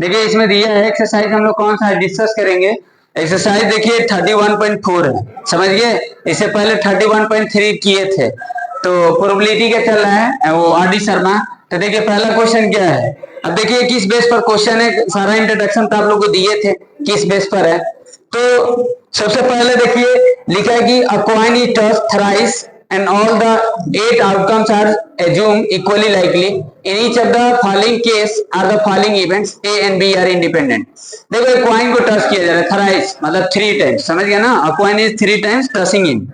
देखिए इसमें दिया है एक्सरसाइज, हम लोग कौन सा डिस्कस करेंगे। एक्सरसाइज देखिए 31.4 है, समझिए। इससे पहले 31.3 किए थे, तो प्रोबेबिलिटी का चल रहा है वो आर डी शर्मा। तो देखिए पहला क्वेश्चन क्या है। अब देखिए किस बेस पर क्वेश्चन है, सारा इंट्रोडक्शन तो आप लोग को दिए थे, किस बेस पर है। तो सबसे पहले देखिए लिखा है कि अ coin is tossed thrice and all the 8 outcomes are assumed equally likely. In each of the following case are the following events A and B are independent. देखो एक कॉइन को टच किया जा रहा है थ्राइस मतलब 3 टाइम्स, समझ गया ना। अ coin is 3 times touching in.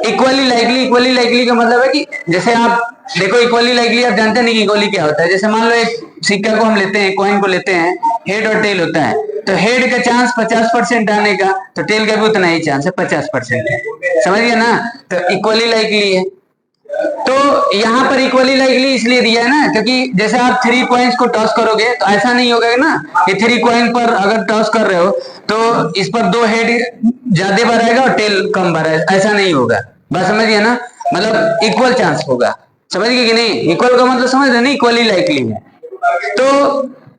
Equally likely, equally likely का मतलब है कि जैसे आप देखो इक्वली लाइकली आप जानते नहीं कि इक्वली क्या होता है। जैसे मान लो एक सिक्का को हम लेते हैं, कॉइन को लेते हैं, हेड और टेल होता है, तो हेड का चांस 50% आने का, तो टेल का भी उतना ही चांस है, 50% है, समझ गया ना। तो इक्वली लाइकली है। तो यहाँ पर इक्वली लाइकली इसलिए दिया है ना, क्योंकि जैसे आप 3 कॉइन्स को टॉस करोगे तो ऐसा नहीं होगा ना कि 3 कॉइन पर अगर टॉस कर रहे हो तो इस पर 2 हेड ज्यादा बार आएगा और टेल कम बार आएगा, ऐसा नहीं होगा। बस समझ गया ना, मतलब इक्वल चांस होगा, समझ गए कि नहीं। इक्वल का मतलब समझ रहे नहीं, इक्वली लाइकली है। तो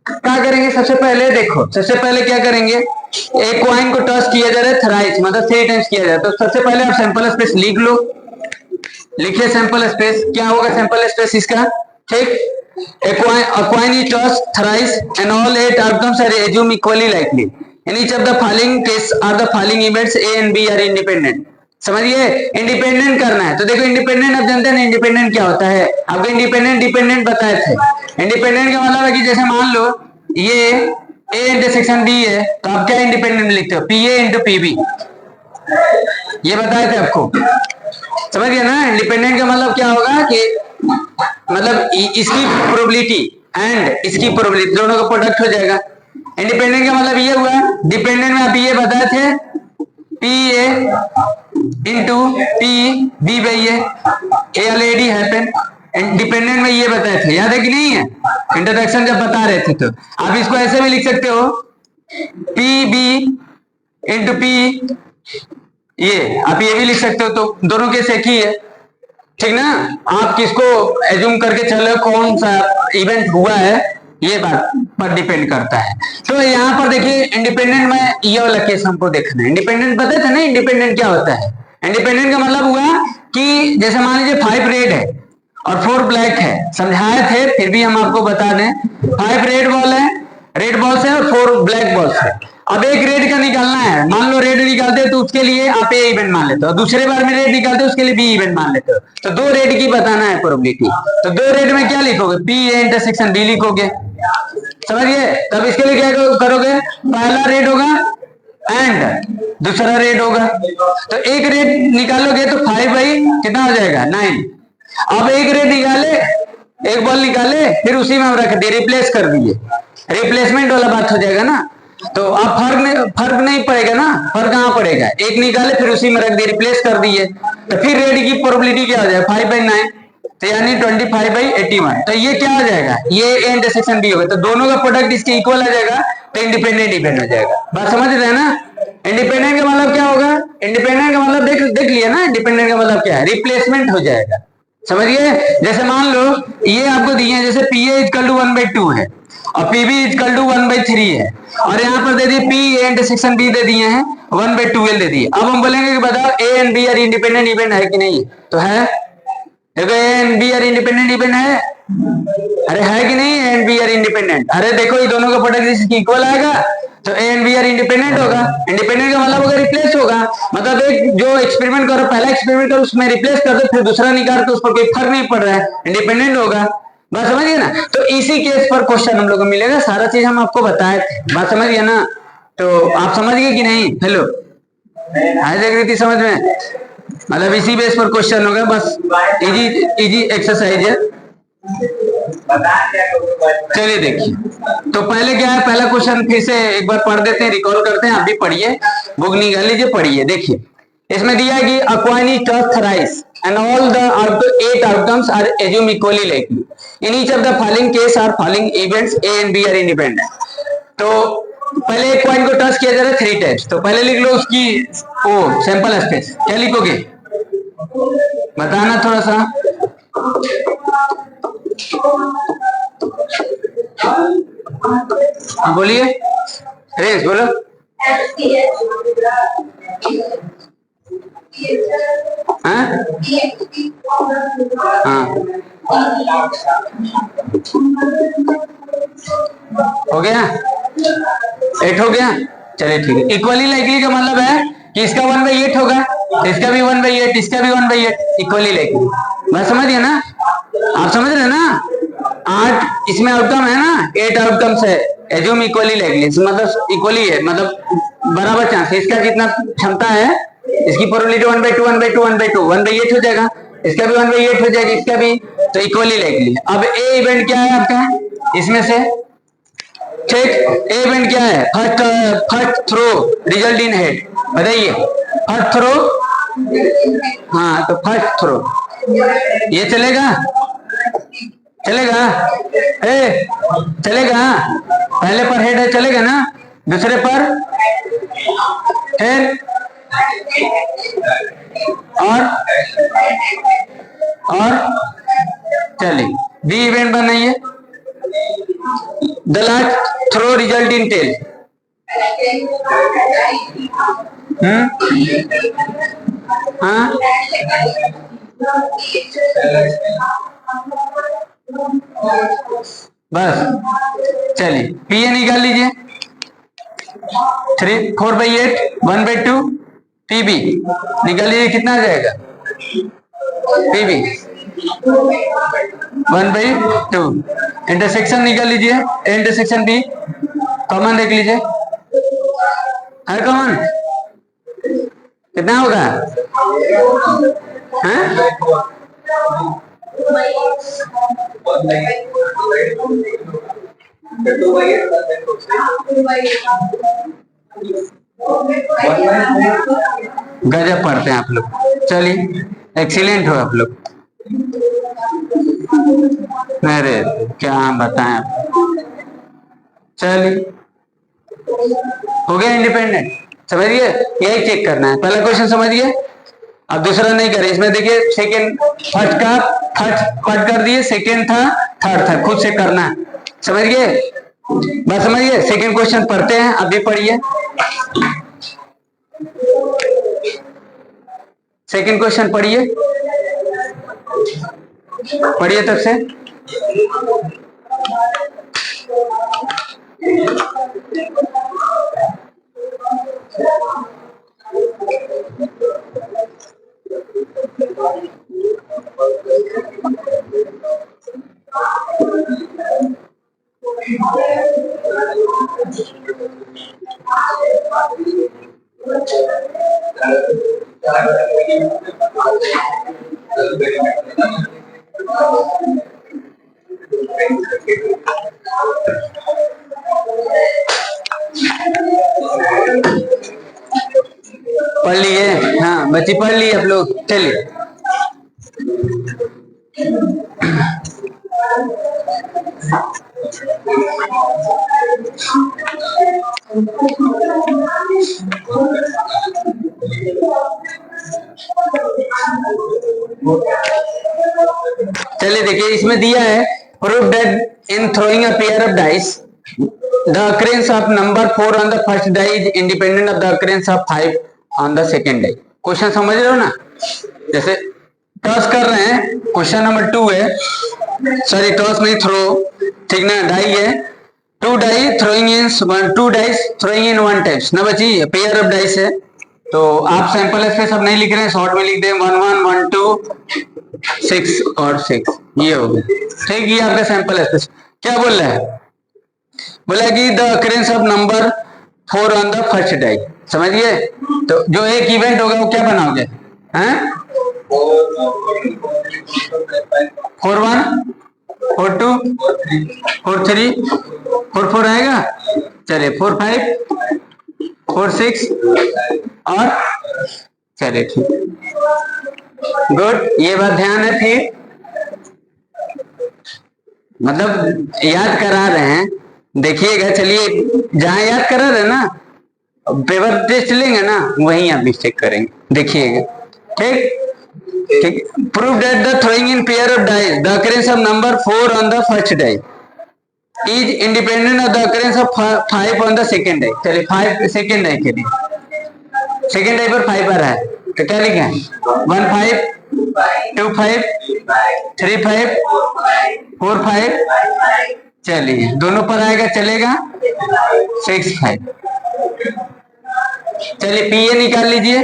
क्या करेंगे, सबसे पहले देखो, सबसे पहले क्या करेंगे, एक कॉइन को टॉस किया जा रहा है थ्राइस मतलब 3 टाइम्स किया जा रहा है। तो सबसे पहले आप सैंपल स्पेस लिख लो, लिखिए सैंपल स्पेस। क्या होगा सैंपल स्पेस इसका, ठीक। A coin is tossed thrice and all 8 outcomes are assumed equally likely. In each of the following cases are the following events A and B are independent. समझिए independent करना है। तो देखो independent आप जानते हैं ना, इंडिपेंडेंट क्या होता है, आपको इंडिपेंडेंट डिपेंडेंट बताए थे। इंडिपेंडेंट का मतलब है कि जैसे मान लो ये ए इंटरसेक्शन बी है, तो आप क्या इंडिपेंडेंट लिखते हो, P A into P B, ये बताए थे आपको, समझ गया ना। इंडिपेंडेंट का मतलब क्या होगा कि मतलब इसकी प्रोबेबिलिटी एंड इसकी प्रोबेबिलिटी दोनों का प्रोडक्ट हो जाएगा। इंडिपेंडेंट का मतलब ये हुआ, डिपेंडेंट में आप ये बताए थे P A into P B by A already happen. Dependent में ये बताए थे, याद है कि नहीं है, इंट्रोडक्शन जब बता रहे थे। तो आप इसको ऐसे भी लिख सकते हो पी बी इंटू पी, ये आप ये भी लिख सकते हो। तो दोनों केस एक ही है, ठीक ना। आप किसको एज्यूम करके चलो कौन सा इवेंट हुआ है, ये बात पर डिपेंड करता है। तो यहाँ पर देखिए इंडिपेंडेंट में ये वाला केस हमको देखना है। इंडिपेंडेंट पता था ना इंडिपेंडेंट क्या होता है। इंडिपेंडेंट का मतलब हुआ कि जैसे मान लीजिए 5 रेड है और 4 ब्लैक है, समझाए थे फिर भी हम आपको बता दें। 5 रेड बॉल है, रेड बॉल से और 4 ब्लैक बॉल से। अब एक रेड का निकालना है, मान लो रेड निकालते तो उसके लिए आप ए इवेंट मान लेते हो, दूसरे बार में रेड निकालते उसके लिए बी इवेंट मान लेते हो। तो 2 रेड की बताना है प्रोबेबिलिटी, तो 2 रेड में क्या लिखोगे, पी ए इंटरसेक्शन बी लिखोगे, समझिए। तब इसके लिए क्या करोगे, पहला रेड होगा एंड दूसरा रेड होगा, तो एक रेड निकालोगे तो 5 बाई कितना हो जाएगा 9। अब एक रेड निकाले, एक बॉल निकाले, फिर उसी में हम रख दिए, रिप्लेस कर दिए, रिप्लेसमेंट वाला बात हो जाएगा ना। तो अब फर्क नहीं पड़ेगा ना, फर्क कहां पड़ेगा, एक निकाले फिर उसी में रख दिए, रिप्लेस कर दिए, तो फिर रेड की प्रोबेबिलिटी क्या हो जाएगा 5 बाई 9, तो यानी 25 बाई 81। तो ये क्या हो जाएगा, ये ए इंटरसेक्शन बी होगा, तो दोनों का प्रोडक्ट इसके इक्वल आ जाएगा, तो इंडिपेंडेंट इवेंट हो जाएगा। बात समझ रहे हैं ना। इंडिपेंडेंट का मतलब क्या होगा, इंडिपेंडेंट का मतलब देख लिया ना, इंडिपेंडेंट का मतलब क्या है, रिप्लेसमेंट हो जाएगा, समझिए। जैसे मान लो ये आपको दिए हैं, जैसे पी ए इक्वल टू 1/2 है और पी बी इक्वल टू 1/3 है, और यहाँ पर दे दिए पी ए इंटरसेक्शन बी दे दिए हैं 1/12 दे दिए। अब हम बोलेंगे कि बताओ A and B are independent event है कि नहीं, तो है। देखो A and B are independent event है, अरे है कि नहीं, A and B are independent. अरे देखो ये दोनों का प्रोडक्ट इसकी इक्वल आएगा, तो A and B are independent होगा। इंडिपेंडेंट का मतलब होगा रिप्लेस होगा, मतलब एक जो एक्सपेरिमेंट करो, पहला एक्सपेरिमेंट करो उसमें रिप्लेस कर दो, फिर दूसरा निकाल तो उस पर कोई फर्क नहीं पड़ रहा है, इंडिपेंडेंट होगा। बात समझिए ना। तो इसी केस पर क्वेश्चन हम लोग को मिलेगा, सारा चीज हम आपको बताए थे, बात समझ गया ना। तो आप समझ गए कि नहीं, हेलो आ जाएगी समझ में, मतलब इसी बेस पर क्वेश्चन होगा, बस इजी इजी एक्सरसाइज है। चलिए देखिए, तो पहले क्या है, पहला क्वेश्चन फिर से एक बार पढ़ देते हैं, रिकॉल करते हैं, आप भी पढ़िए, बुक निकाल लीजिए, पढ़िए। देखिए इसमें दिया है कि अ coin is tossed thrice and all the 8 outcomes are assumed equally likely. In each of the following case are following events A and B are independent. तो पहले एक कॉइन को टच किया जा रहा है 3 टाइम्स, तो पहले लिख लो उसकी ओ सैंपल स्पेस, क्या लिखोगे बताना थोड़ा सा। हाँ बोलिए, रेंज बोलो। हाँ हाँ हो गया, 8 हो गया। चलिए ठीक है। इक्वली लाइकली का मतलब है कि इसका 1/8 होगा, इसका भी 1/8, इसका भी 1/8, इक्वली लाइकली। बात समझ गया ना? आप समझ रहे ना? 8 इसमें आउटकम है ना, 8 आउटकम्स है, एज्यूम इक्वली लाइकली, मतलब इक्वली है, मतलब बराबर चांस है। इसका जितना क्षमता है, इसकी प्रोबेबिलिटी 1/2 1/2 1/2 1/8 हो जाएगा, इसका भी 1/8 हो जाएगा, इसका भी, तो इक्वली लाइकली। अब ए इवेंट क्या है आपका इसमें से? ठीक, ए इवेंट क्या है? First throw result in head, बताइए। फर्स्ट थ्रो, हाँ तो फर्स्ट थ्रो ये चलेगा, चलेगा ए चलेगा, पहले पर हेड है चलेगा ना, दूसरे पर हेड और चलिए बी इवेंट बनाइए। The last throw result in tail. हाँ बस, चलिए पी ए निकाल लीजिए। 4/8 1/2 पीबी निकाल लीजिए, कितना आ जाएगा? पीबी 1/2। इंटरसेक्शन निकाल लीजिए, इंटरसेक्शन बी कॉमन देख लीजिए, है कॉमन, कितना होगा? हैं? गजब पढ़ते हैं आप लोग, चलिए एक्सीलेंट हो आप लोग। अरे क्या बताएं आप, चलिए हो गया इंडिपेंडेंट, समझिए, यही चेक करना है। पहला क्वेश्चन समझिए, अब दूसरा नहीं करें। इसमें देखिए सेकंड फर्स्ट का फर्स्ट पढ़ कर दिए, सेकंड था, थर्ड था, खुद से करना है, समझ गए? बस समझिए, सेकंड क्वेश्चन पढ़ते हैं, अभी पढ़िए। सेकंड क्वेश्चन पढ़िए, पढ़िए तब से। पढ़ लिए? हाँ बच्ची पढ़ लिए आप लोग, चलिए चलिए देखिए, इसमें दिया है proof that in throwing a pair of dice the occurrence of number 4 on the first die is independent of the occurrence of 5 on the second die। Question समझ रहे हो ना? जैसे टॉस कर रहे हैं, क्वेश्चन नंबर 2 है, सॉरी टॉस में थ्रो, ठीक ना, डाई है, 2 डाई थ्रोइंग इन 2 डाइस थ्रोइंग इन 1 टाइम्स ना बची, पेयर ऑफ डाइस है। तो आप सैंपल स्पेस अब नहीं लिख रहे हैं, शॉर्ट में लिख दें 1 1 1 2 6 और 6, ये हो गया, ठीक। ये आपका सैंपल स्पेस क्या बोल रहा है? बोला कि the occurrence of number 4 on the first die, समझिए। तो जो एक इवेंट होगा वो क्या बनाओगे? हैं? 4 1 4 2 4 3 4 4 आएगा, चलिए 4 5 4 6 और चलिए ठीक, गुड, ये बात ध्यान है। फिर मतलब याद करा रहे हैं, देखिएगा, चलिए जहां याद करा रहे ना, पेपर टेस्ट लेंगे ना, वहीं आप मिस्टेक करेंगे, देखिएगा, ठीक ठीक। Prove that the throwing in pair of dice the occurrence of number 4 on the first die, is independent of the occurrence of 5 on the second die. चलिए 5 सेकेंड डाई के लिए, सेकेंड डाई पर 5 आ रहा है तो क्या लिखे हैं 1 5 2 5 3 5 4 5। चलिए दोनों पर आएगा चलेगा 6 5। चलिए पीए निकाल लीजिए,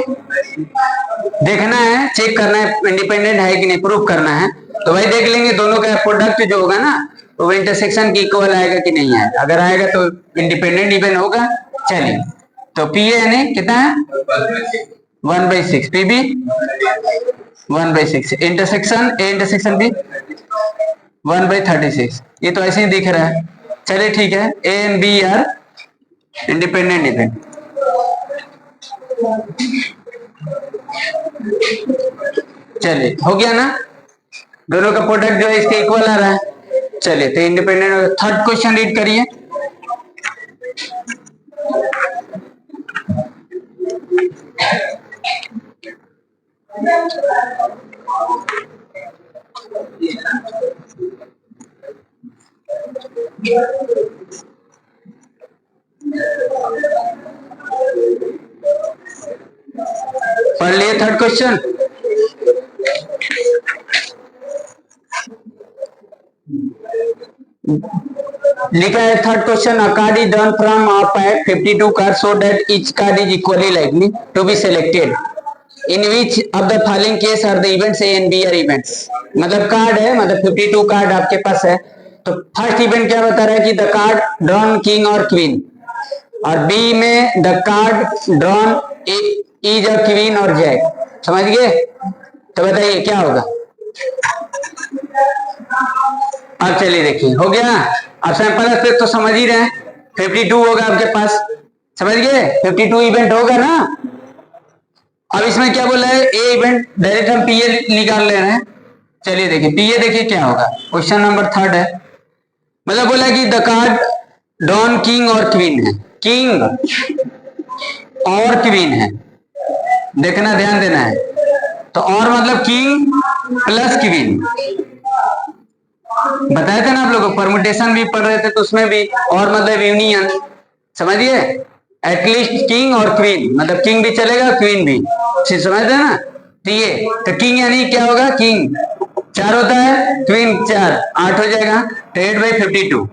देखना है चेक करना है इंडिपेंडेंट है कि नहीं, प्रूफ करना है। तो भाई देख लेंगे दोनों का प्रोडक्ट जो होगा ना वो इंटरसेक्शन की इक्वल आएगा कि नहीं आएगा। अगर आएगा तो इंडिपेंडेंट इवन होगा। चलिए तो पीए यानी कितना है 1/6, P B 1/6, intersection A intersection B 1/36। ये तो ऐसे ही दिख रहा है। चलिए ठीक है, A and B are independent event. चलिए हो गया ना, दोनों का प्रोडक्ट जो है इसके इक्वल आ रहा है। चलिए तो इंडिपेंडेंट। थर्ड क्वेश्चन रीड करिए। पढ़ लिए थर्ड क्वेश्चन। लिखा है third question, a card is drawn from a pack 52 cards so that each card is equally likely to be selected. In which of the following case are the events A and B are events? मतलब card है, मतलब 52 card आपके पास है, तो first event क्या बता रहा है कि द कार्ड ड्रॉन किंग और क्वीन, और बी में the card drawn is a queen और जैक। समझ गए? तो बताइए क्या होगा। अब चलिए देखिए हो गया। अब सैंपल पे तो समझ ही रहे हैं, 52 होगा आपके पास, समझ गए 52 इवेंट होगा ना। अब इसमें क्या बोला है, ए इवेंट डायरेक्ट हम पीए निकाल ले रहे हैं। चलिए देखिए पीए, देखिए क्या होगा। क्वेश्चन नंबर थर्ड है, मतलब बोला कि द कार्ड डॉन किंग और क्वीन है, किंग और क्वीन है, देखना ध्यान देना है। तो और मतलब किंग प्लस क्वीन, बताया था ना आप लोगों को, परमुटेशन भी पढ़ रहे थे तो उसमें भी और मतलब यूनियन, समझिए एटलीस्ट किंग और क्वीन, मतलब किंग भी चलेगा क्वीन भी, समझ रहे ना। तो किंग यानी क्या होगा, किंग 4 होता है, क्वीन 4, 8 हो जाएगा, तो 8/52,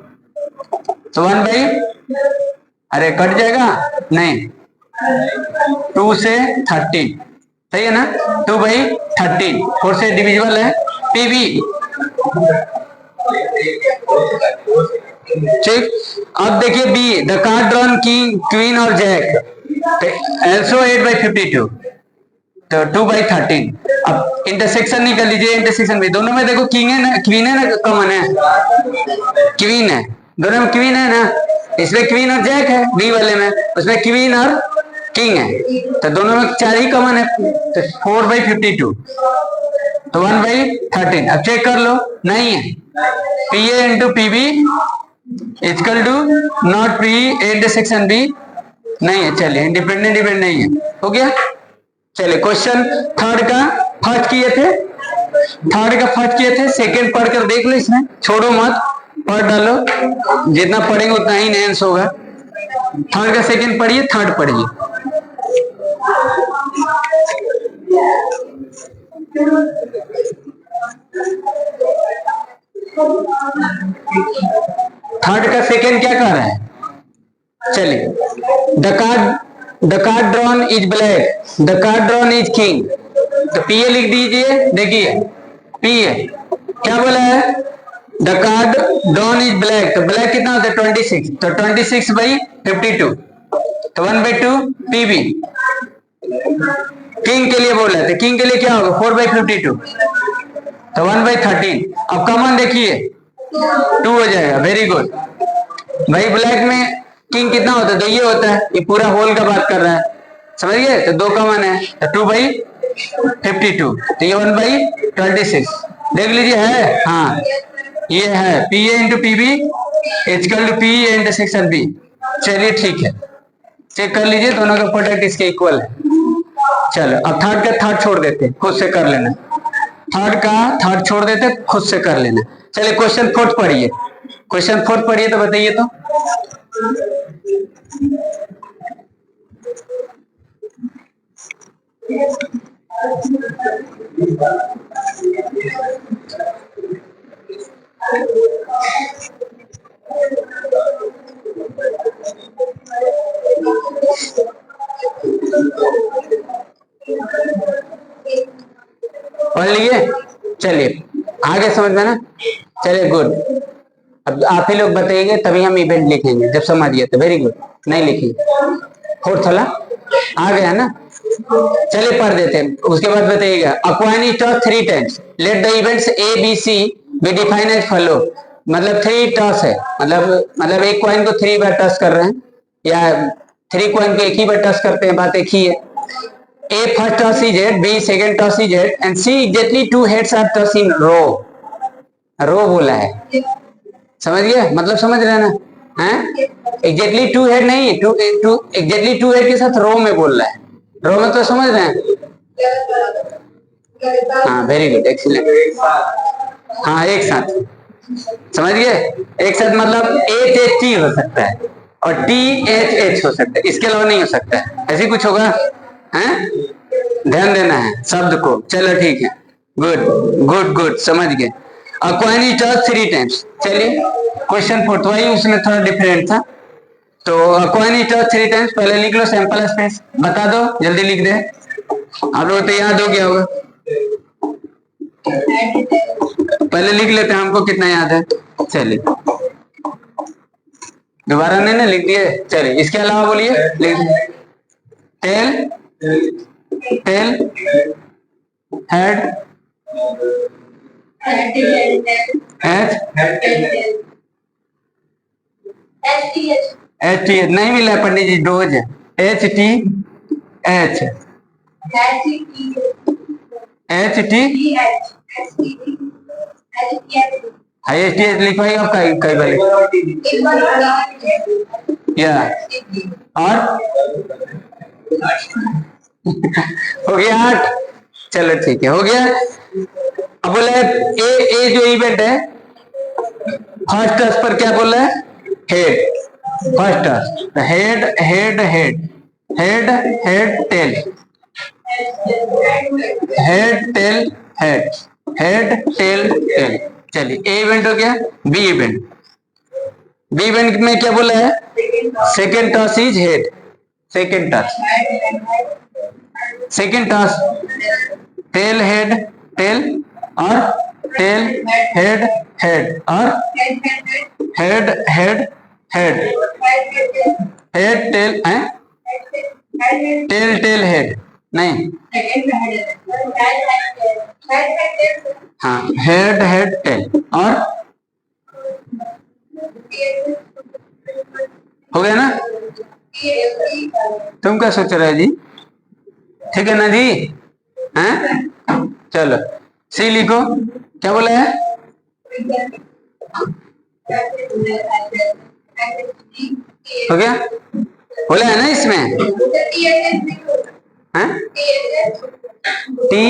तो 1 अरे कट जाएगा नहीं, 2 से 13, सही है ना, 2/13, 4 से डिविजिबल है, पीवी। ठीक, अब देखिए B, the card drawn king queen और जैक, एल्सो 8/52, तो 2/13। अब इंटरसेक्शन निकाल लीजिए, इंटरसेक्शन भी दोनों में देखो किंग है ना, क्वीन है ना, कॉमन है, क्वीन है, दोनों में क्वीन है ना, इसमें क्वीन और जैक है, बी वाले में, उसमें क्वीन और किंग है, तो दोनों में 4 ही कॉमन है, तो 4/52, तो 1/13। अब चेक कर लो, नहीं है, PA into PB equal to not P intersection B, नहीं है। चलिए इंडिपेंडेंट इवेंट नहीं है, हो गया। चलिए क्वेश्चन थर्ड का फर्स्ट किए थे, सेकंड पढ़कर देख लो, इसमें छोड़ो मत, पढ़ डालो, जितना पढ़ेंगे उतना ही एनहांस होगा। थर्ड का सेकंड पढ़िए, थर्ड पढ़िए। थर्ड का सेकंड क्या कह रहा है, चलिए the card drawn is black, the card drawn is king, तो पीए लिख दीजिए। देखिए पीए क्या बोला है, the card drawn is black, तो ब्लैक कितना होता है 26, तो 26/52, तो 1/2 पीबी। किंग के लिए बोला है, किंग के लिए क्या होगा 4/52, तो 1/13। अब कॉमन देखिए 2 हो जाएगा, वेरी गुड भाई। ब्लैक में किंग कितना होता है, तो ये होता है, ये पूरा होल का बात कर रहा है, समझ गए, तो 2 कॉमन है, तो 2/52, तो ये 1/26, देख लीजिए है, हाँ ये है, PA into PB equal to P intersection B. चलिए ठीक है, चेक कर लीजिए, दोनों का प्रोडक्ट इसके इक्वल है। चलो अब थर्ड का थर्ड छोड़ देते, खुद से कर लेना, थर्ड का थर्ड छोड़ देते, खुद से कर लेना। चलिए क्वेश्चन फोर्थ पढ़िए। क्वेश्चन 4 पढ़िए तो बताइए तो। पढ़ लिए, चलिए आगे समझ में ना। चलिए गुड, अब आप ही लोग बताइएगा तभी हम इवेंट लिखेंगे, जब समझ गए तो वेरी गुड। नहीं लिखेंगे फोर्थ वाला आ गया ना। चलिए पढ़ देते हैं, उसके बाद बताइएगा। A coin is toss 3 times, let the events A B C be defined as follow. मतलब 3 टॉस है, मतलब एक कॉइन को 3 बार टॉस कर रहे हैं, या 3 कॉइन को एक ही बार टॉस करते हैं, बात एक ही है। A first toss is head, B second toss is head, and C exactly 2 heads are tossed in row. रो बोला है, समझ गए? मतलब समझ रहे हैं ना? हैं? एग्जैक्टली 2 हेड नहीं, एग्जैक्टली 2 हेड के साथ रो में बोल रहा है। रो में तो समझ रहे हैं? हाँ वेरी गुड, एक्सीलेंट। हाँ एक साथ, समझ गए? एक साथ मतलब एच एच टी हो सकता है और टी एच एच हो सकता है, इसके अलावा नहीं हो सकता है। ऐसे कुछ होगा? हैं? ध्यान देना है शब्द को। चलो ठीक है, गुड गुड गुड, समझ गए। अब कॉइन इज टॉस 3 टाइम्स। चलिए क्वेश्चन 4 वही, उसमें थोड़ा डिफरेंट था। तो कॉइन इज टॉस 3 टाइम्स, पहले लिख लो सैंपल स्पेस, बता दो जल्दी लिख दे। आप लोग तो याद हो गया होगा, पहले लिख लेते हैं, हमको कितना याद है। चलिए दोबारा नहीं ना लिख दिए। चलिए इसके अलावा बोलिए, लिख tail, tail, head, H T H नहीं मिला पंडित जी, डोज है। H T H, H T highest H लिखवाइए आप, कई बार या और हो गया 8। चलो ठीक है, हो गया। अब बोला है ए जो इवेंट है फर्स्ट टच पर क्या बोला है? Head, first touch head head head head head tail, head tail head, head tail tail. चलिए ए इवेंट हो गया। बी इवेंट, बी इवेंट में क्या बोला है? Second toss is head, second toss, second toss tell head tell, और tell head head, और head head head, head tell है, टेल टेल हेड नहीं, हाँ हेड हेड टेल, और हो गया ना? तुम क्या सोच रहे हो जी? ठीक है ना जी? हैं? चलो सी लिखो, क्या बोला है? हो गया, बोला है ना इसमें? हैं? टी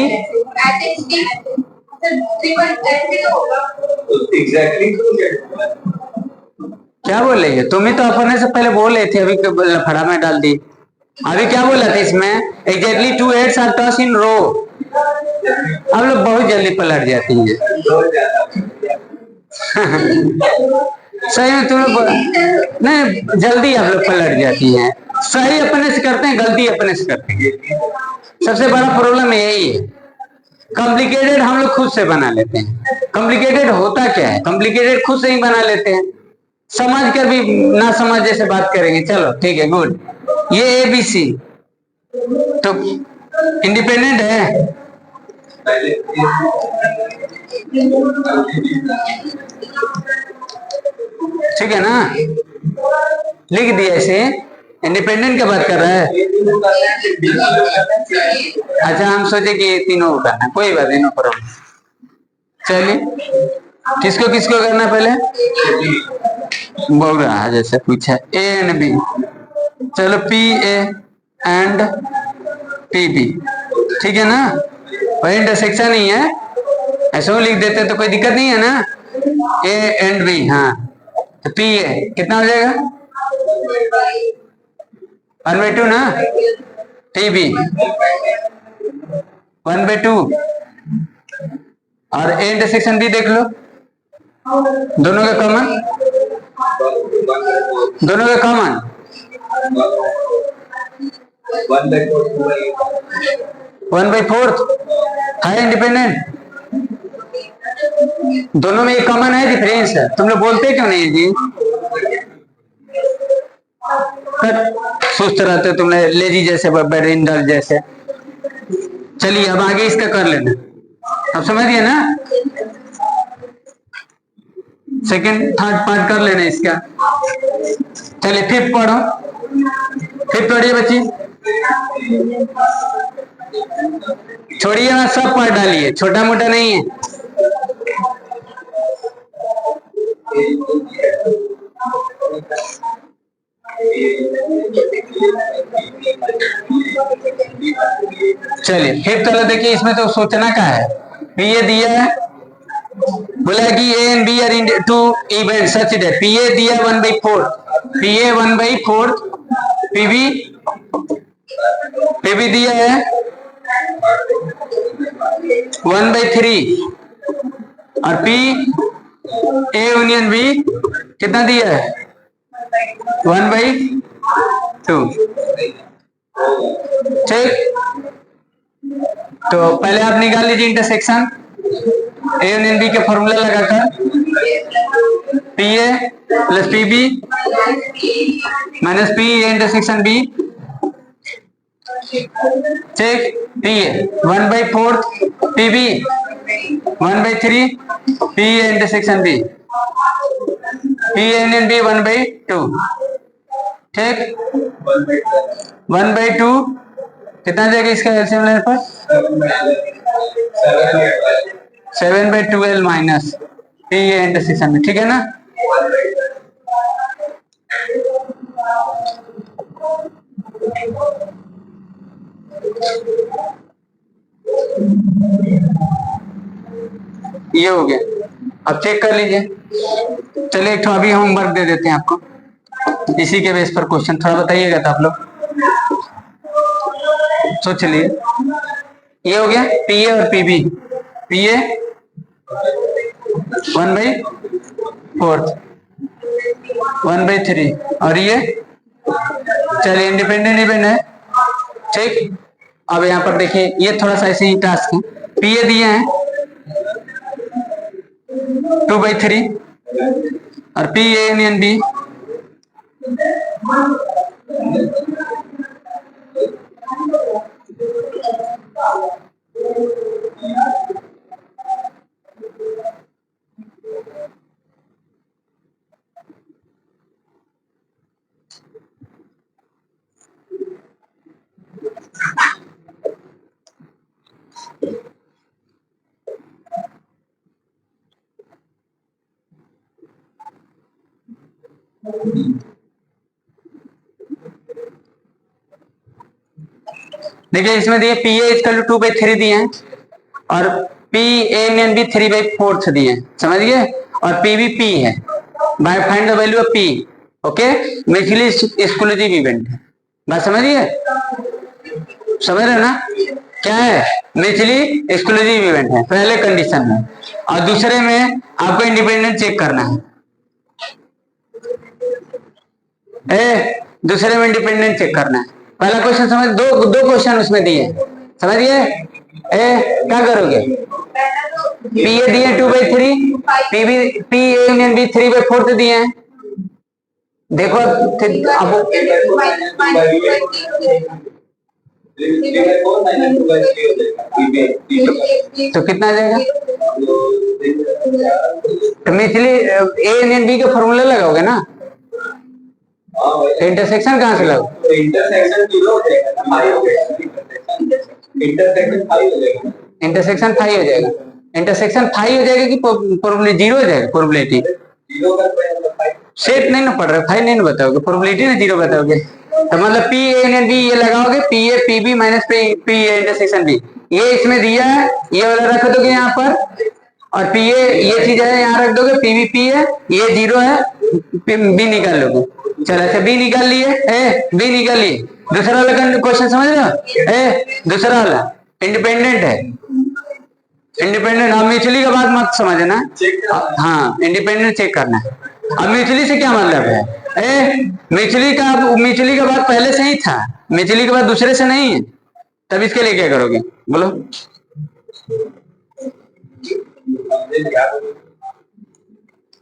क्या बोल रही है? तुम ही तो अपने से पहले बोल रहे थे, अभी लफड़ा में डाल दी। अभी क्या बोला था इसमें? एग्जैक्टली 2 हेड्स आर टॉस इन रो। अब लोग बहुत जल्दी पलट जाती है। सही में तुम लोग नहीं, जल्दी आप लोग पलट जाती हैं। सही अपने से करते हैं, गलती अपने से करते हैं। सबसे बड़ा प्रॉब्लम यही है, कॉम्प्लिकेटेड हम लोग खुद से बना लेते हैं। कॉम्प्लिकेटेड होता क्या है? कॉम्प्लिकेटेड खुद से ही बना लेते हैं, समझ कर भी ना समझ जैसे बात करेंगे। चलो ठीक है, गुड। ये ए बी सी तो इंडिपेंडेंट है, ठीक है ना? लिख दिया ऐसे, इंडिपेंडेंट क्या बात कर रहा है? अच्छा हम सोचे कि ये तीनों करना, कोई बात नहीं, नो प्रॉब्लम। चलिए किसको किसको करना पहले? बोल रहा है जैसे पूछा ए एंड बी। चलो P A and P B, ठीक है ना? वही इंटरसेक्शन ही है, ऐसे लिख देते तो कोई दिक्कत नहीं है ना? ए एंड बी, हाँ तो पी ए कितना हो जाएगा 1/2 ना, टी बी 1/2 और ए इंटरसेक्शन बी देख लो, दोनों का कॉमन, दोनों का कॉमन 1/4 है इंडिपेंडेंट, दोनों में एक कॉमन है, डिफरेंस है, तुम लोग बोलते क्यों नहीं जी? सुस्त रहते तुम लेजी जैसे, बैरिंडल जैसे। चलिए अब आगे इसका कर लेना, अब समझिए ना, सेकंड थर्ड पार्ट कर लेना इसका। चलिए फिफ्थ पढ़ो, फिफ्थ पढ़िए बच्ची, छोड़िए ना, सब पार्ट डालिए, छोटा मोटा नहीं है। चलिए फिफ्थ वाला देखिए, इसमें तो सोचना का है, ये दिया है, बोला कि A and B are in two event such that P A दिया 1/4, पी ए 1/4, पीबी दिया है 1/3 और पी ए यूनियन बी कितना दिया है 1/2। ठीक, तो पहले आप निकाल लीजिए इंटरसेक्शन ए यूनियन बी के फॉर्मूला लगाकर, P A plus P B minus P A intersection B, ठीक, P A 1/4, P B 1/3, P A intersection B, P A union B 1/2, ठीक, 1/2 कितना जाएगा इसका एलसीएम लेने पर 7/12 माइनस पी ए इंटरसेक्शन में, ठीक है ना। ये हो गया, अब चेक कर लीजिए। चलिए एक तो अभी होमवर्क दे देते हैं आपको, इसी के बेस पर क्वेश्चन थोड़ा बताइएगा तो आप लोग सोच लिए। ये हो गया पी ए और पी बी, पी ए 1/4, 1/3 और ये, चलिए इंडिपेंडेंट इवेंट है, ठीक। अब यहाँ पर देखिए ये थोड़ा सा ऐसे ही टास्क है, पी ए दिए हैं 2/3 और पी ए यूनियन बी देखिए इसमें दिए पी ए इक्वल टू 2/3 दिए हैं और पी ए यूनियन बी 3/4 दिए हैं, समझिए, और पी बी पी है, bye find the value of P, okay, mutually exclusive event है, बात समझिए, समझ रहे ना, क्या है म्यूचुअली एक्सक्लूसिव इवेंट है पहले कंडीशन में, और दूसरे में आपको इंडिपेंडेंट चेक करना है, दूसरे में इंडिपेंडेंट चेक करना है। पहला क्वेश्चन समझ, दो क्वेश्चन उसमें दिए, समझिए, क्या करोगे, पी ए दिए 2/3, पी ए यूनियन बी 3/4 दिए हैं, देखो अब तो कितना आ जाएगा, तो मिथली ए यूनियन बी का फॉर्मूला लगाओगे ना, इंटरसेक्शन कहाँ से लगाओ, इंटरसेक्शन 0 हो जाएगा, 5 हो जाएगा, इंटरसेक्शन 5 हो जाएगा, इंटरसेक्शन 5 हो जाएगा, इंटरसेक्शन 5 हो जाएगा कि प्रोबेबिलिटी 0 हो जाएगा, प्रोबेबिलिटी 0 का सेट नहीं ना पढ़ रहे, 5 नहीं ना बताओगे, प्रोबेबिलिटी ना 0 बताओगे, तो मतलब पी ए एंड बी ये लगाओगे, P A P B minus P A intersection B, ये इसमें दिया है, ये वाला रख दोगे यहाँ पर, और पी ए ये चीज है यहाँ रख दोगे, पीवी पी है, ये 0 है, बी निकाल लोगे। चलो अच्छा बी निकाल लिए, बी निकाल लिए। दूसरा वाला क्वेश्चन समझ रहे हो? दूसरा वाला इंडिपेंडेंट है, इंडिपेंडेंट। अब म्यूचुअली का बात मत समझना, हाँ इंडिपेंडेंट चेक करना है। अब म्यूचुअली से क्या मतलब है? म्यूचुअली का बात पहले से ही था, म्यूचुअली का बात दूसरे से नहीं है, तब इसके लिए क्या करोगे बोलो?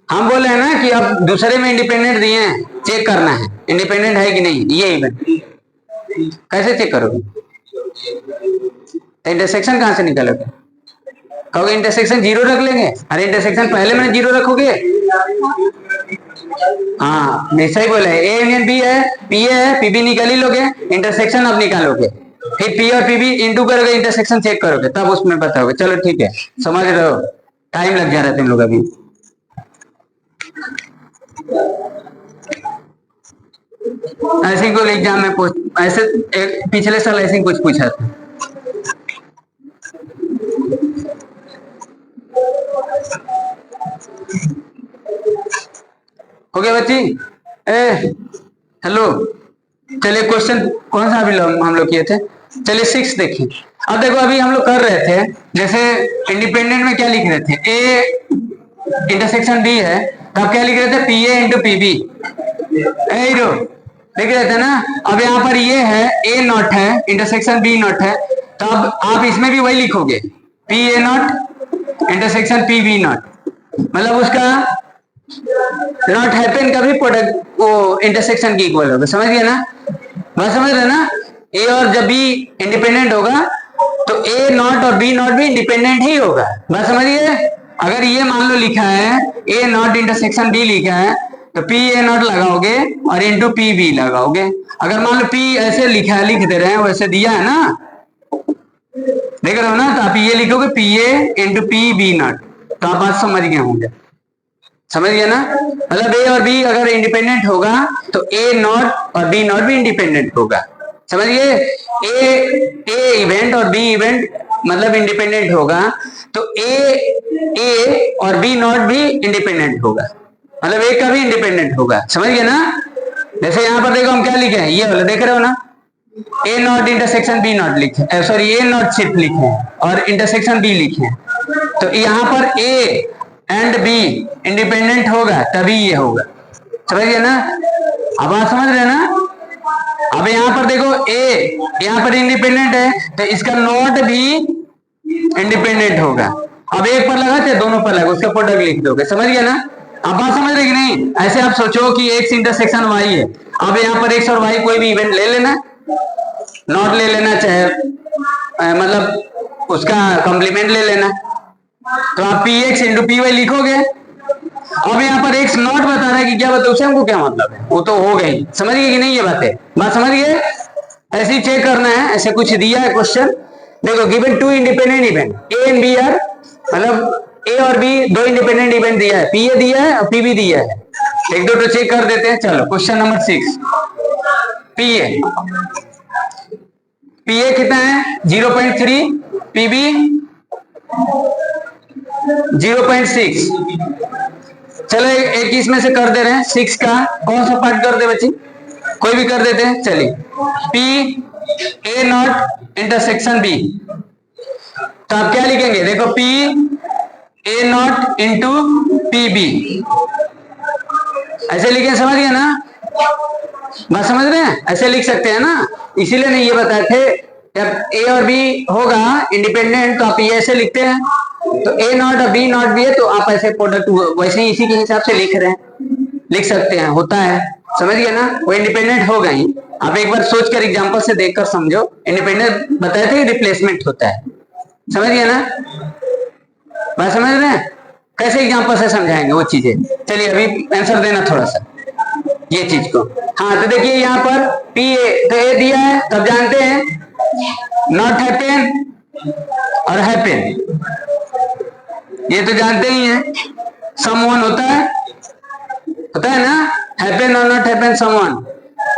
हम बोले हैं ना कि अब दूसरे में इंडिपेंडेंट दिए हैं, चेक करना है इंडिपेंडेंट है कि नहीं। ये इवेंट कैसे चेक करोगे? इंटरसेक्शन कहां से निकालोगे? कहोगे इंटरसेक्शन 0 रख लेंगे। अरे इंटरसेक्शन पहले में 0 रखोगे। हाँ सही बोला है, ए यूनियन बी है, पी ए है, पीबी निकाल ही लोगे, इंटरसेक्शन अब निकालोगे, फिर पी और पीबी इंटू करोगे, इंटरसेक्शन चेक करोगे, तब उसमें बताओगे। चलो ठीक है, समझ रहे हो? टाइम लग जा रहा है तुम लोग अभी। ऐसे ही कोई एग्जाम में ऐसे पिछले साल ऐसे ही कुछ पूछा था। हो गया बच्ची? हेलो, चलिए क्वेश्चन कौन सा अभी हम लोग किए थे? चलिए 6 देखिए। अब देखो अभी हम लोग कर रहे थे, जैसे इंडिपेंडेंट में क्या लिख रहे थे? ए इंटरसेक्शन बी है, तब क्या लिख रहे थे? P A into P B लिख रहे थे ना। अब यहाँ पर ये है ए नॉट है, इंटरसेक्शन बी नॉट है, तब आप इसमें भी वही लिखोगे, P A not intersection P B not, मतलब उसका नॉट हैपन का भी प्रोडक्ट वो इंटरसेक्शन की इक्वल होगा। समझ गए ना? बात समझ रहे ना? ए और जब बी इंडिपेंडेंट होगा तो ए नॉट और बी नॉट भी इंडिपेंडेंट ही होगा। बात समझिए? अगर ये मान लो लिखा है ए नॉट इंटरसेक्शन बी लिखा है, तो पी ए नॉट लगाओगे और इंटू पी बी लगाओगे। अगर मान लो पी ऐसे लिखा है, लिख दे रहे हैं, वैसे दिया है ना, देख रहे हो ना, तो आप ये लिखोगे P A into P B not, तो आप बात समझ गए होंगे। समझ गया ना? मतलब ए और बी अगर इंडिपेंडेंट होगा तो ए नॉट और बी नॉट भी इंडिपेंडेंट होगा। समझिए? ए इवेंट और बी इवेंट मतलब इंडिपेंडेंट होगा, तो ए और बी नॉट भी इंडिपेंडेंट होगा, मतलब ए का भी इंडिपेंडेंट होगा। समझ गए ना? जैसे यहां पर देखो हम क्या लिखे हैं, ये वाला देख रहे हो ना, ए नॉट इंटरसेक्शन बी नॉट लिखे, सॉरी ए नॉट सिर्फ लिखे और इंटरसेक्शन बी लिखे, तो यहाँ पर ए एंड बी इंडिपेंडेंट होगा तभी ये होगा। समझ गए ना? अब आप समझ रहे ना? अब यहाँ पर देखो ए यहाँ पर इंडिपेंडेंट है, तो इसका नॉट भी इंडिपेंडेंट होगा। अब एक पर लगाते दोनों पर लगा, उसका प्रोडक्ट लिख दोगे। समझ गया ना? अब बात समझ रहे कि नहीं? ऐसे आप सोचो कि एक्स इंटरसेक्शन वाई है, अब यहाँ पर एक्स और वाई कोई भी इवेंट ले लेना, नॉट ले लेना, चाहे मतलब उसका कॉम्प्लीमेंट ले लेना, तो आप P X into P Y लिखोगे। अब यहाँ पर एक्स नॉट बता रहा है कि क्या बताओ, उसे हमको क्या मतलब है, वो तो हो गई। समझ गए कि नहीं? ये बात है, बात समझ गए? ऐसे ही चेक करना है, ऐसे कुछ दिया है क्वेश्चन, देखो given 2 independent event A and B are, मतलब ए और बी दो इंडिपेंडेंट इवेंट दिया है, पी ए दिया है और पी बी दिया है, एक दो तो चेक कर देते हैं। चलो क्वेश्चन नंबर 6, पी ए कितना है? 0.3, पी बी 0.6। चलो एक इसमें से कर दे रहे हैं, 6 का कौन सा पार्ट कर दे बच्ची? कोई भी कर देते हैं। चलिए P A not intersection B, तो आप क्या लिखेंगे? देखो P A not into P B, ऐसे लिखे। समझ गए ना? बात समझ रहे हैं? ऐसे लिख सकते हैं ना, इसीलिए नहीं ये बताए थे, जब ए और बी होगा इंडिपेंडेंट तो आप ये ऐसे लिखते हैं, तो ए नॉट और बी नॉट भी है तो आप ऐसे प्रोडक्ट वैसे ही इसी के हिसाब से लिख रहे हैं, लिख सकते हैं, होता है। समझ गए ना? वो इंडिपेंडेंट हो गई। आप एक बार सोचकर एग्जांपल से देखकर समझो, इंडिपेंडेंट बताए थे रिप्लेसमेंट होता है। समझ गए ना? बात समझ रहे हैं? कैसे एग्जांपल से समझाएंगे वो चीजें? चलिए अभी आंसर देना थोड़ा सा ये चीज को। हाँ तो देखिए यहाँ पर पी ए, तो ए दिया है, तब जानते हैं नॉट हैपन और हैपन, ये तो जानते ही हैं। सम वन होता है ना, हैपन और नॉट हैपन सम वन।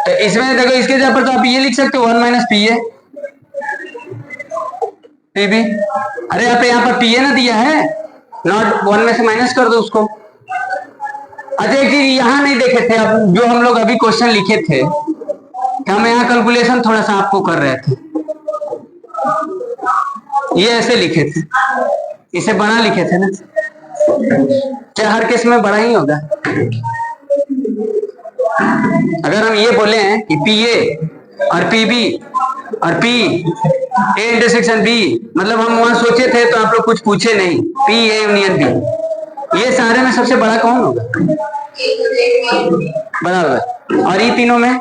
तो इसमें देखो इसके जगह पर तो आप ये लिख सकते हो 1 minus P A P B. अरे आप यहाँ पर पी ए ना दिया है, नॉट 1 में से माइनस कर दो उसको। अच्छा एक चीज यहाँ नहीं देखे थे, अब जो हम लोग अभी क्वेश्चन लिखे थे, हम यहाँ कैलकुलेशन थोड़ा सा आपको कर रहे थे, ये ऐसे लिखे थे, इसे बड़ा लिखे थे ना, क्या हर केस में बड़ा ही होगा? अगर हम ये बोले हैं कि पी ए और पी बी और पी ए इंटरसेक्शन बी, मतलब हम वहां सोचे थे तो आप लोग कुछ पूछे नहीं, पी ए यूनियन बी, ये सारे में सबसे बड़ा कौन होगा? बड़ा होगा। और ये तीनों में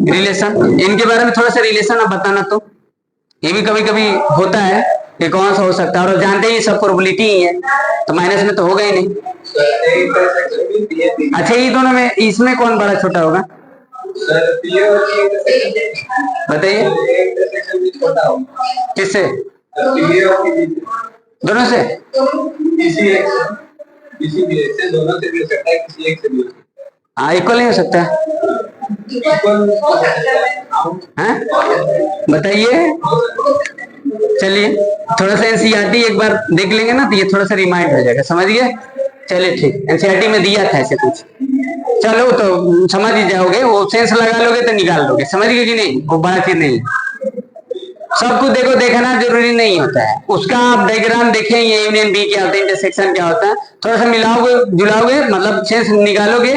रिलेशन, इनके बारे में थोड़ा सा रिलेशन आप बताना, तो ये भी कभी कभी होता है कि कौन सा हो सकता है, और जानते ही सब प्रोबेबिलिटी ही है, तो माइनस में तो होगा ही नहीं। अच्छा ये दोनों में इसमें कौन बड़ा छोटा होगा बताइए? किससे? दोनों से? हाँ इक्वल नहीं हो सकता है, बताइए। चलिए थोड़ा सा एनसीईआरटी एक बार देख लेंगे ना, तो ये थोड़ा सा रिमाइंड हो जाएगा, समझ गए? चलिए ठीक, एनसीईआरटी में दिया था ऐसे कुछ, चलो तो समझ ही जाओगे, वो सेंस लगा लोगे तो निकाल लोगे, समझ गए कि नहीं? वो बड़ा चीज नहीं, सब कुछ देखो देखना जरूरी नहीं होता है, उसका आप डायग्राम देखें, ये यूनियन बी क्या होता है, इंटरसेक्शन क्या होता है, थोड़ा सा मिलाओगे जुलाओगे, मतलब सेंस निकालोगे,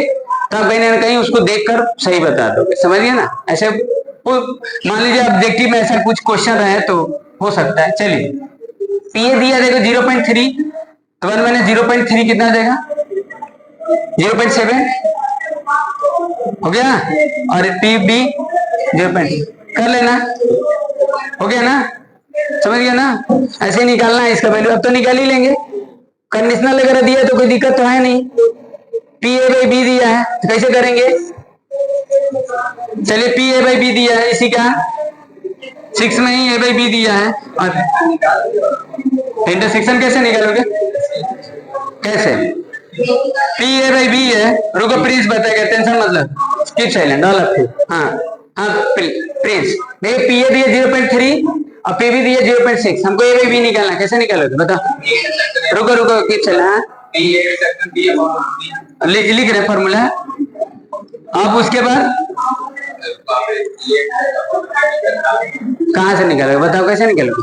तब कहीं ना कहीं उसको देखकर सही बता दोगे, समझिए ना? ऐसे मान लीजिए ऑब्जेक्टिव में ऐसा कुछ क्वेश्चन रहे तो हो सकता है। चलिए पी ए दिया देखो 0.3, तो 1 माइनस 0.3 कितना देगा? 0.7 हो गया, और पी बी 0. कर लेना, हो गया ना? समझ गया ना? ऐसे ही निकालना है इसका वैल्यू, अब तो निकाल ही लेंगे, कंडीशनल वगैरह दिया तो कोई दिक्कत तो है नहीं, पी ए बाई बी दिया है तो कैसे करेंगे? चलिए पी ए बाई बी दिया है, इसी का 6 में ही ए बाई बी दिया है, और इंटरसेक्शन कैसे निकालोगे? कैसे? पी ए बाई बी है, रुको प्रिंस बताएगा, टेंशन मतलब keep silent all of you. हाँ हाँ प्रिंस, देखिए पी ए दिया 0.3 और पी बी दिया 0.6, हमको ए बाई बी निकालना, कैसे निकालोगे बताओ? रुको रुको कीप साइलेंट, लिख रहे फॉर्मूला, आप उसके बाद कहां से निकालोगे बताओ, कैसे निकालोगे?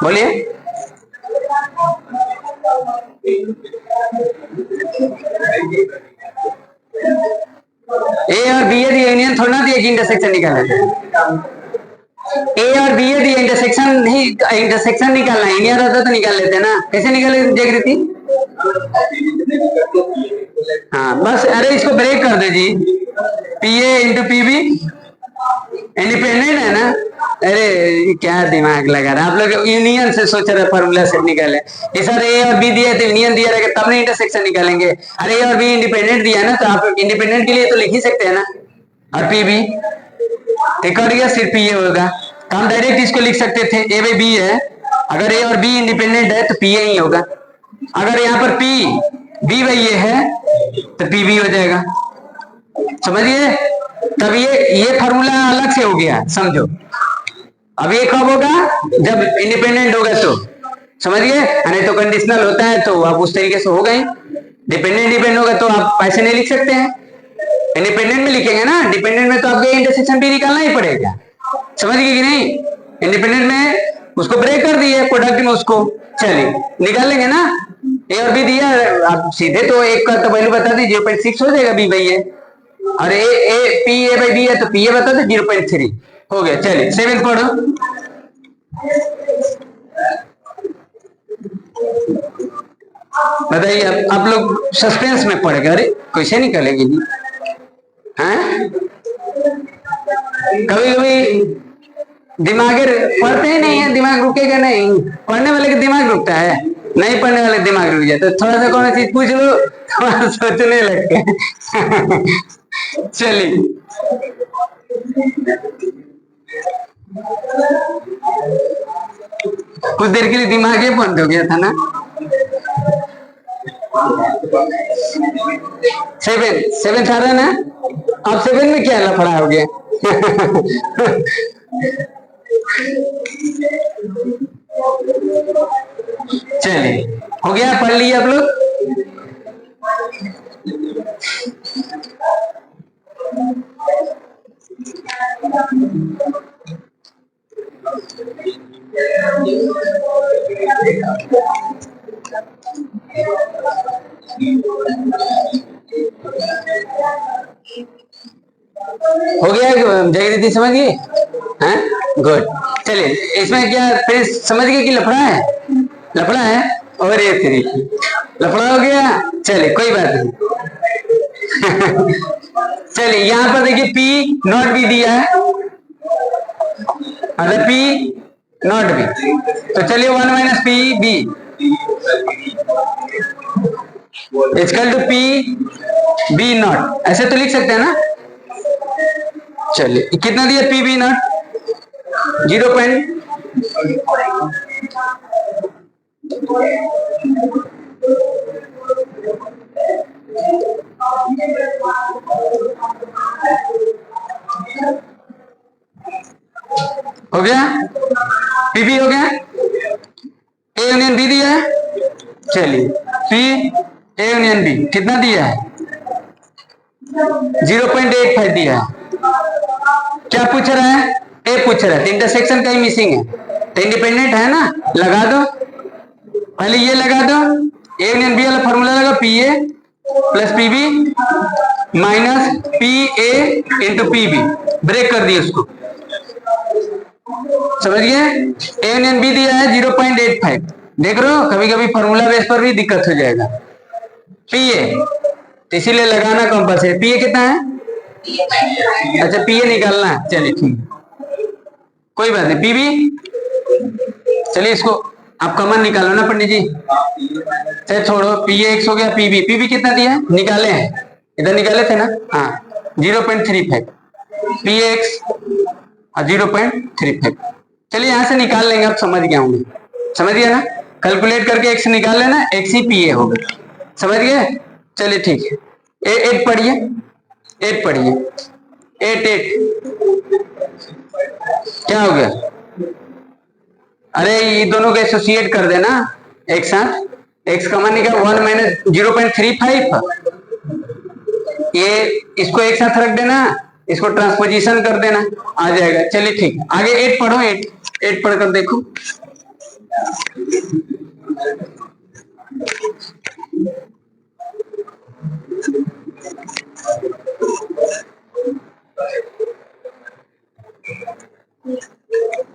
बोलिए। ए और बी ए दी यूनियन थोड़ा ना दिया कि इंटरसेक्शन निकालना है, ए और बी ए दी इंटरसेक्शन नहीं, इंटरसेक्शन निकालना है, यूनियन रहता तो निकाल लेते ना, कैसे निकाले जागृति? हाँ बस, अरे इसको ब्रेक कर दे जी, P A into P B independent है ना, अरे क्या दिमाग लगा रहा है आप लोग, यूनियन से सोच रहे फॉर्मूला से निकाले, ये सर ए और बी दिया तो यूनियन दिया रहेगा तब नहीं इंटरसेक्शन निकालेंगे, अरे ए और बी इंडिपेंडेंट दिया ना, तो आप इंडिपेंडेंट के लिए तो लिख ही सकते हैं ना, और पी बी ठीक कर गया, सिर्फ पी ए होगा, तो हम डायरेक्ट इसको लिख सकते थे ए बाई बी है, अगर ए और बी इंडिपेंडेंट है तो पी ए ही होगा, अगर यहाँ पर पी बी बाई ए है तो पी बी हो जाएगा, समझिए? तब ये फॉर्मूला अलग से हो गया, समझो। अब ये कब होगा? जब इंडिपेंडेंट होगा तो, समझिए? नहीं तो कंडीशनल होता है तो आप उस तरीके से होगा ही, डिपेंडेंट डिपेंड होगा तो आप ऐसे नहीं लिख सकते हैं, इंडिपेंडेंट में लिखेंगे ना, डिपेंडेंट में तो आपको इंटरसेक्शन भी निकालना ही पड़ेगा, समझ गए कि नहीं? इंडिपेंडेंट में उसको ब्रेक कर दिए, प्रोडक्ट में उसको, चलिए निकाल लेंगे ना, ए और बी दिया, आप सीधे तो एक का तो वैल्यू बता दी 0.6 हो जाएगा बी बाई ए, और A P A by B है तो पी ए बता दो 0.3 हो गया। चलिए 7 पढ़ो, बताइए आप लोग सस्पेंस में पढ़ेंगे, अरे कैसे निकलेगी जी? हैं कभी कभी दिमाग पढ़ते ही नहीं है, दिमाग रुकेगा नहीं, पढ़ने वाले का दिमाग रुकता है, नहीं पढ़ने वाले दिमाग रुक जाता है, तो थोड़ा सा कौन चीज पूछ लो तो सोचने लगते हैं। चलिए कुछ देर के लिए दिमाग ये बंद हो गया था ना। 7 आ रहा ना, अब 7 में क्या लफड़ा हो गया? चलिए, हो गया, पढ़ लिए आप लोग। हो गया जगदीदी, समझ गए हैं? गुड। चलिए, इसमें क्या प्रिंस समझ गए कि लफड़ा है? लफड़ा है, और ये तेरी लफड़ा हो गया। चलिए, कोई बात नहीं। चलिए, यहां पर देखिए पी नॉट बी दिया है, अगर पी नॉट बी, तो चलिए 1 minus P B equal to P B not, ऐसे तो लिख सकते हैं ना। चलिए, कितना दिया पी बी नॉट? 0. हो गया, पीबी हो गया। ए यूनियन बी दिया है, चलिए पी ए यूनियन बी कितना दिया है? 0.85 दिया है। क्या पूछ रहा है? ए पूछ रहा है, तो इंटरसेक्शन कहीं मिसिंग है, तो इंडिपेंडेंट है ना, लगा दो। पहले ये लगा दो, ए यूनियन बी वाला फॉर्मूला लगा, P A plus P B minus P A into P B, break कर दिए उसको, समझ गए? ए यूनियन बी दिया है 0.85, देख रहे हो कभी कभी फॉर्मूला बेस पर भी दिक्कत हो जाएगा। पी ए, इसीलिए लगाना कंपल्सरी। पी ए कितना है? अच्छा, पी ए निकालना है, चलिए ठीक, कोई बात नहीं। पी बी, चलिए इसको आप कॉमन निकालो ना पंडित जी, चलिए छोड़ो, पी ए एक्स हो गया, पी बी कितना दिया है? निकाले हैं, इधर निकाले थे ना, हाँ 0.35, पी एक्स 0.35। चलिए यहां से निकाल लेंगे, आप समझ गया हूँ, समझ गया ना, कैलकुलेट करके एक्स निकाल लेना, एक्स ही पी ए होगा, समझ गए? चलिए ठीक है, एट पढ़िए, एट पढ़िए, एट क्या हो गया? अरे ये दोनों को एसोसिएट कर देना एक साथ, एक्स कॉमन निकाल, 1 माइनस 0.35, ये इसको एक साथ रख देना, इसको ट्रांसपोजिशन कर देना, आ जाएगा। चलिए ठीक है, आगे एट पढ़ो, एट पढ़कर देखो।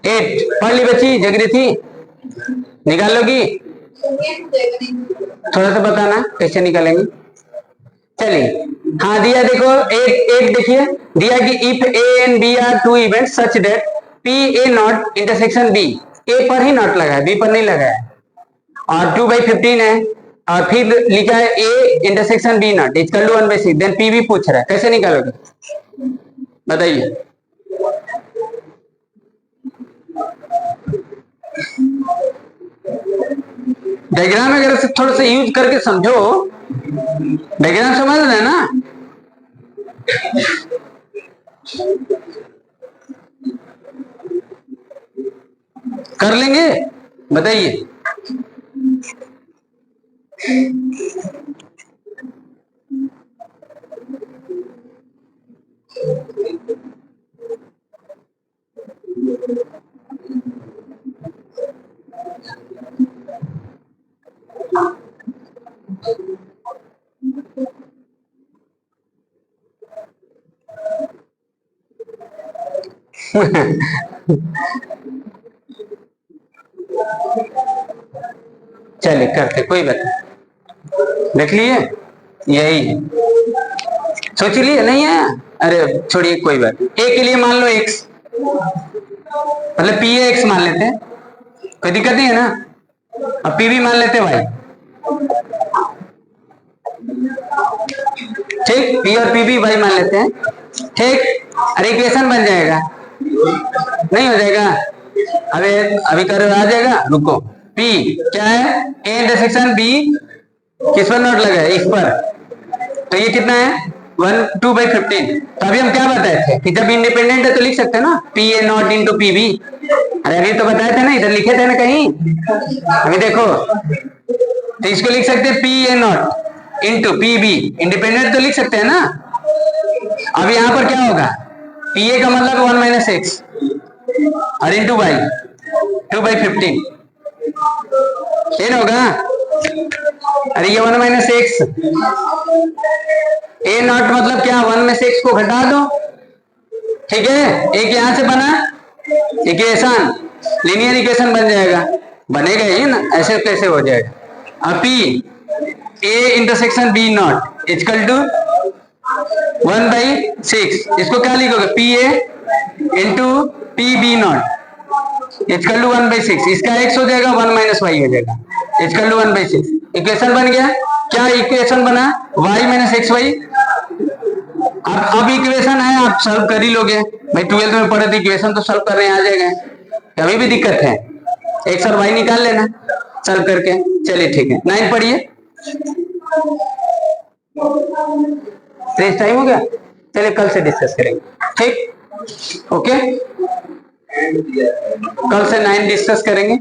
एट पढ़ ली बच्ची, जगरी थी, निकाल लोगी? थोड़ा सा बताना कैसे निकालेंगे। चलिए, हाँ दिया, देखो एट देखिए, दिया कि if A and B are two event such that P A not intersection B, A पर ही नॉट लगा है, बी पर नहीं लगा है, और 2/15 है, और फिर लिखा है A intersection B not equal to 1/6, then P भी पूछ रहा है, कैसे निकालोगे बताइए? डायग्राम अगर से थोड़ा सा यूज करके समझो, डायग्राम समझ रहे हैं ना? कर लेंगे, बताइए। चलिए करते, कोई बात नहीं, देख लिए, यही है, सोच लिए नहीं है, अरे छोड़िए कोई बात नहीं। ए के लिए मान लो एक्स, मतलब पी ए एक्स मान लेते हैं, कोई दिक्कत नहीं है ना, अब पी भी मान लेते हैं भाई, ठीक, पी और पी भी भाई मान लेते हैं, ठीक, अरे इक्वेशन बन जाएगा, नहीं हो जाएगा? अबे अभी करो, आ जाएगा, रुको, पी क्या है? ए इंटरसेक्शन बी किस पर नॉट लगा है? इस पर, तो ये कितना है? 2/15। तो अभी हम क्या बताए थे कि जब इंडिपेंडेंट है तो लिख सकते हैं ना P A not into P B. अरे अभी तो बताए थे ना, इधर लिखे थे ना कहीं। अभी देखो, तो इसको लिख सकते हैं P A not into P B. Independent तो लिख सकते हैं ना। अब यहां पर क्या होगा, पी ए का मतलब 1 माइनस एक्स और इंटू वाई 2/15 ये ना होगा। अरे ये 1 माइनस एक्स, ए नॉट मतलब क्या, 1 में से एक्स को घटा दो, ठीक है। एक यहां से बना इक्वेशन, लीनियर इक्वेशन बन जाएगा, बनेगा ही ना, ऐसे कैसे हो जाएगा। अब P A intersection B not equal to 1/6। इसको क्या लिखोगे, P A into P B not equal to 1/6। इसका x हो जाएगा, 1 माइनस वाई हो जाएगा इक्वल टू 1/6। इक्वेशन बन गया। क्या इक्वेशन बना, y माइनस एक्स वाई। अब इक्वेशन है, आप सॉल्व कर ही लोगे भाई, 12th में पढ़े थे, इक्वेशन तो सॉल्व करने आ जाएगा, कभी भी दिक्कत है एक्स और वाई निकाल लेना सॉल्व करके। चलिए ठीक है, 9 पढ़िए। टाइम हो गया, चलिए कल से डिस्कस करेंगे, ठीक, ओके। कल से 9 डिस्कस करेंगे।